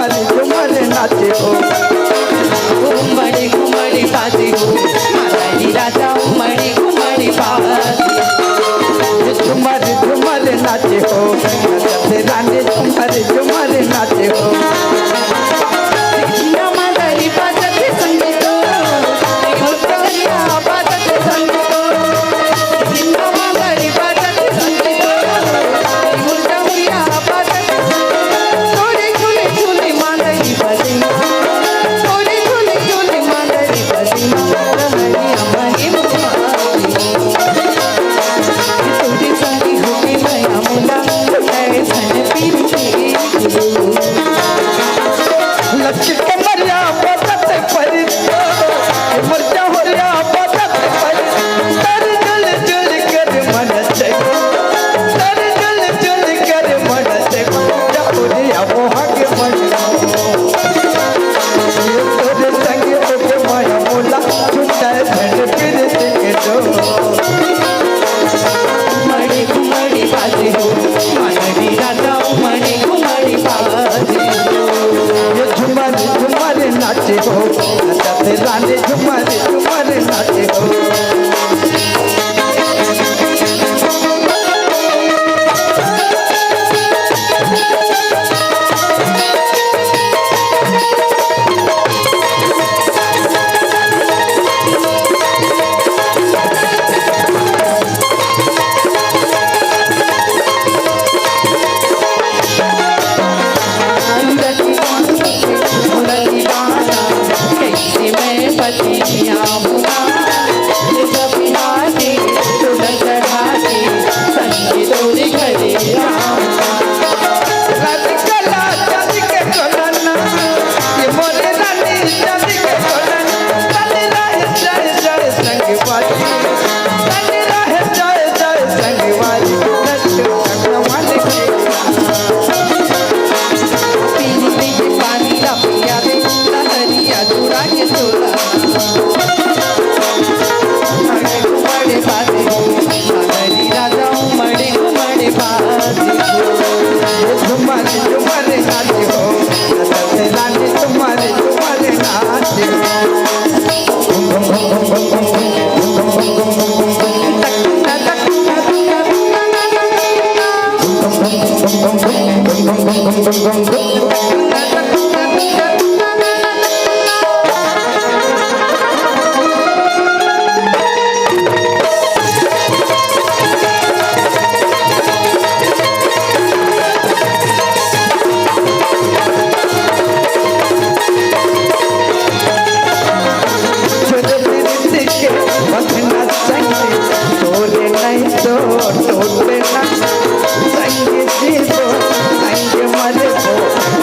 झुमर झुमर नाचे हो घुमड़ी घुमड़ी बाजे हो मालारी राजा उमड़ी घुमड़ी बाजे झुमर झुमर नाचे हो नचते रानी झुमर झुमर नाचे हो मालारी बाजते संगीत बाजते संगीत मालारी बाजते संगीत बाजते थोड़ी झूले झूले मालारी बाजे थोड़ी झूले झूले मालारी बाजे हमारी थोड़ी संगी होके माया मोला धन पीर लचके मरिया बदत पर मरजा हो रिया बदत पर तर जल जल कर मन से तर जल जल कर मन से जपुरिया मोह के मन ये तोरे संग होके माया मोला छुटा धन फिर के दो घुमड़ी घुमड़ी बाजे हो मालारी राजा उमड़ी घुमड़ी बाजे ये झुमर झुमर नाचे हो नचते रानी झुमर झुमर नाचे हो कैसे मैं पतिया बुआ कभी हाथे तुला चढ़ाते संगे तोरे घरे राधिकला चांदी के कोलना ये मोरे रानी चांदी के कोलना रानी रहे जय जय संगवारी रानी रहे जय जय संगवारी नच भगवान के पीली पीली पानी का पिया दे लहरिया दूरा के सोला घुमड़े बाजे हो मालारी राजा उमड़े घुमड़े बाजे झुमर झुमर नाचे हो नचते रानी झुमर झुमर नाचे छोटे बिरती के बखना संगे तोरे नहीं तो टूटे ना संगे जीवो संगे मरे हो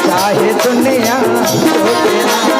चाहे दुनिया छोटे ना